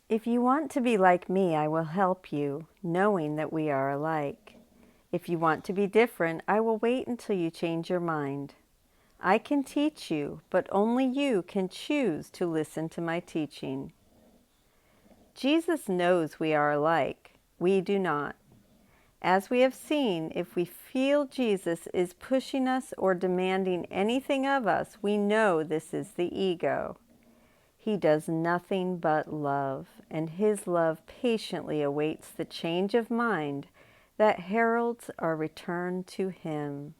If you want to be like me, I will help you, knowing that we are alike. If you want to be different, I will wait until you change your mind. I can teach you, but only you can choose to listen to my teaching. Jesus knows we are alike. We do not. As we have seen, if we feel Jesus is pushing us or demanding anything of us, we know this is the ego. He does nothing but love, and his love patiently awaits the change of mind that heralds our return to him.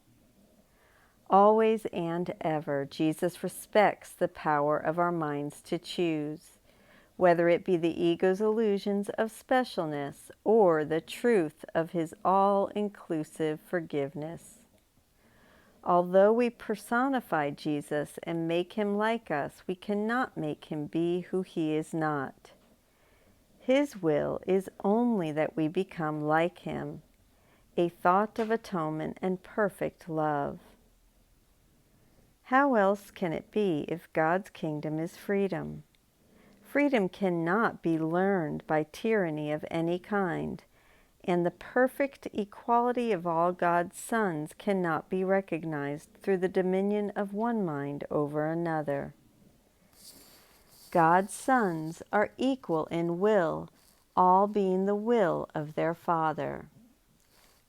Always and ever, Jesus respects the power of our minds to choose, whether it be the ego's illusions of specialness or the truth of his all-inclusive forgiveness. Although we personify Jesus and make him like us, we cannot make him be who he is not. His will is only that we become like him, a thought of atonement and perfect love. How else can it be if God's kingdom is freedom? Freedom cannot be learned by tyranny of any kind, and the perfect equality of all God's sons cannot be recognized through the dominion of one mind over another. God's sons are equal in will, all being the will of their Father.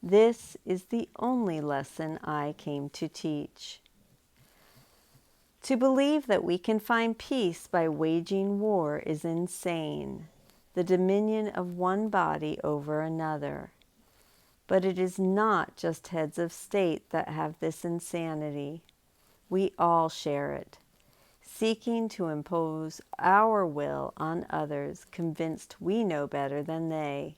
This is the only lesson I came to teach. To believe that we can find peace by waging war is insane, the dominion of one body over another. But it is not just heads of state that have this insanity. We all share it, seeking to impose our will on others, convinced we know better than they.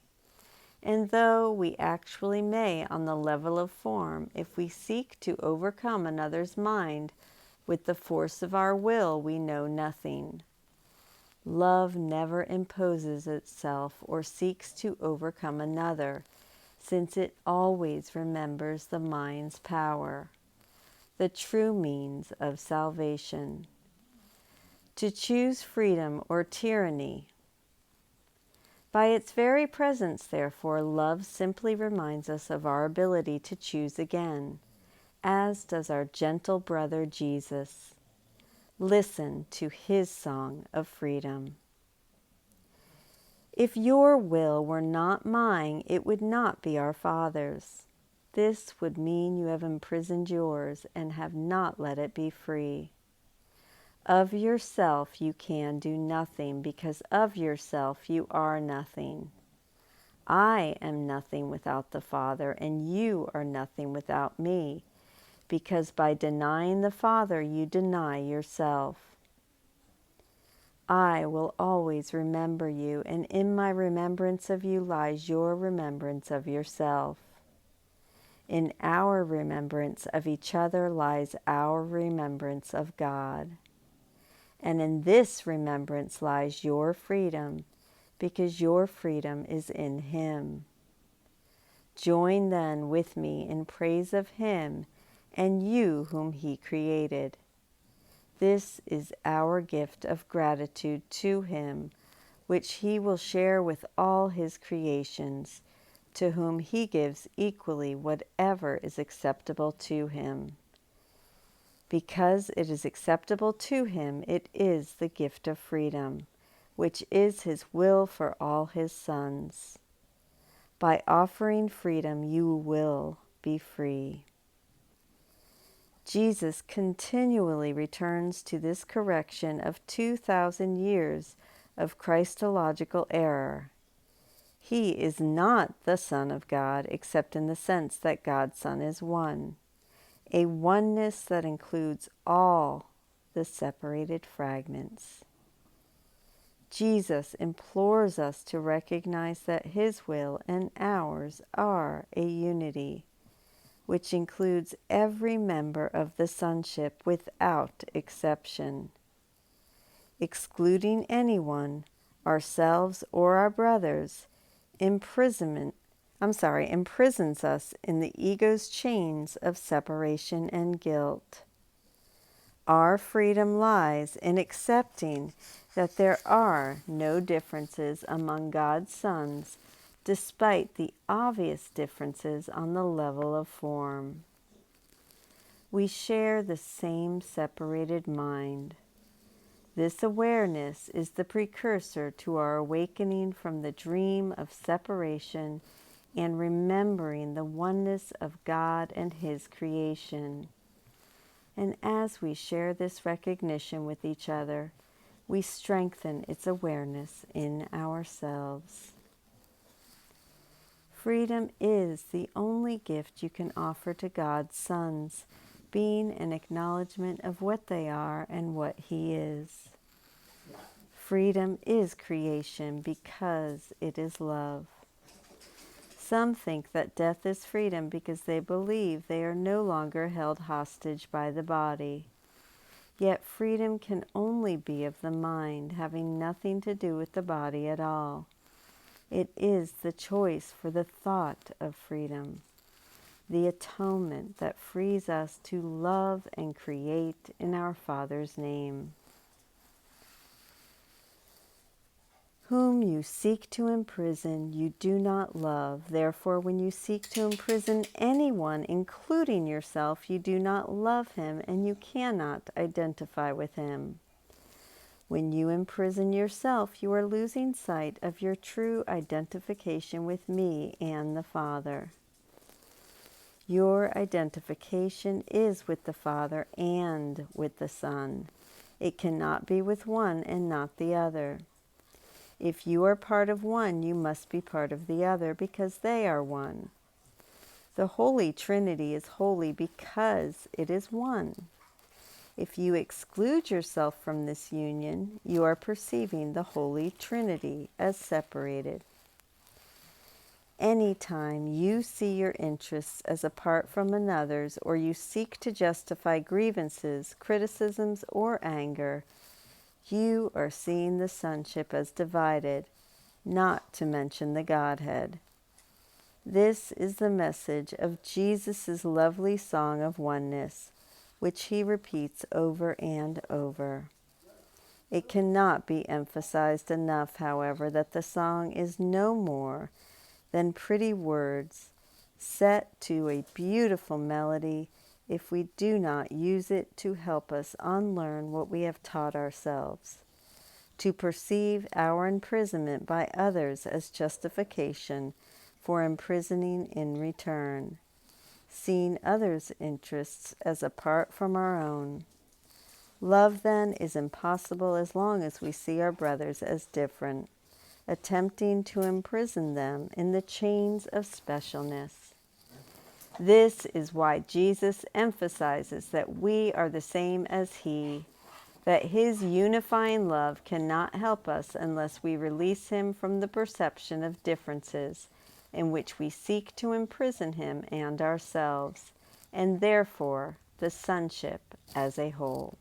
And though we actually may on the level of form, if we seek to overcome another's mind with the force of our will, we know nothing. Love never imposes itself or seeks to overcome another, since it always remembers the mind's power, the true means of salvation. To choose freedom or tyranny. By its very presence, therefore, love simply reminds us of our ability to choose again, as does our gentle brother Jesus. Listen to his song of freedom. If your will were not mine, it would not be our Father's. This would mean you have imprisoned yours and have not let it be free. Of yourself you can do nothing, because of yourself you are nothing. I am nothing without the Father, and you are nothing without me, because by denying the Father you deny yourself. I will always remember you, and in my remembrance of you lies your remembrance of yourself. In our remembrance of each other lies our remembrance of God. And in this remembrance lies your freedom, because your freedom is in him. Join then with me in praise of him and you whom he created. This is our gift of gratitude to him, which he will share with all his creations, to whom he gives equally whatever is acceptable to him. Because it is acceptable to him, it is the gift of freedom, which is his will for all his sons. By offering freedom, you will be free. Jesus continually returns to this correction of 2,000 years of Christological error. He is not the Son of God, except in the sense that God's Son is one, a oneness that includes all the separated fragments. Jesus implores us to recognize that his will and ours are a unity, which includes every member of the sonship without exception. Excluding anyone, ourselves or our brothers, imprisons us in the ego's chains of separation and guilt. Our freedom lies in accepting that there are no differences among God's sons, despite the obvious differences on the level of form. We share the same separated mind. This awareness is the precursor to our awakening from the dream of separation and remembering the oneness of God and His creation. And as we share this recognition with each other, we strengthen its awareness in ourselves. Freedom is the only gift you can offer to God's sons, being an acknowledgement of what they are and what He is. Freedom is creation because it is love. Some think that death is freedom because they believe they are no longer held hostage by the body. Yet freedom can only be of the mind, having nothing to do with the body at all. It is the choice for the thought of freedom, the atonement that frees us to love and create in our Father's name. Whom you seek to imprison, you do not love. Therefore, when you seek to imprison anyone, including yourself, you do not love him, and you cannot identify with him. When you imprison yourself, you are losing sight of your true identification with me and the Father. Your identification is with the Father and with the Son. It cannot be with one and not the other. If you are part of one, you must be part of the other because they are one. The Holy Trinity is holy because it is one. If you exclude yourself from this union, you are perceiving the Holy Trinity as separated. Anytime you see your interests as apart from another's, or you seek to justify grievances, criticisms, or anger, you are seeing the sonship as divided, not to mention the Godhead. This is the message of Jesus' lovely song of oneness, which he repeats over and over. It cannot be emphasized enough, however, that the song is no more than pretty words set to a beautiful melody if we do not use it to help us unlearn what we have taught ourselves, to perceive our imprisonment by others as justification for imprisoning in return, seeing others' interests as apart from our own. Love, then, is impossible as long as we see our brothers as different, attempting to imprison them in the chains of specialness. This is why Jesus emphasizes that we are the same as He, that His unifying love cannot help us unless we release Him from the perception of differences in which we seek to imprison Him and ourselves, and therefore the sonship as a whole.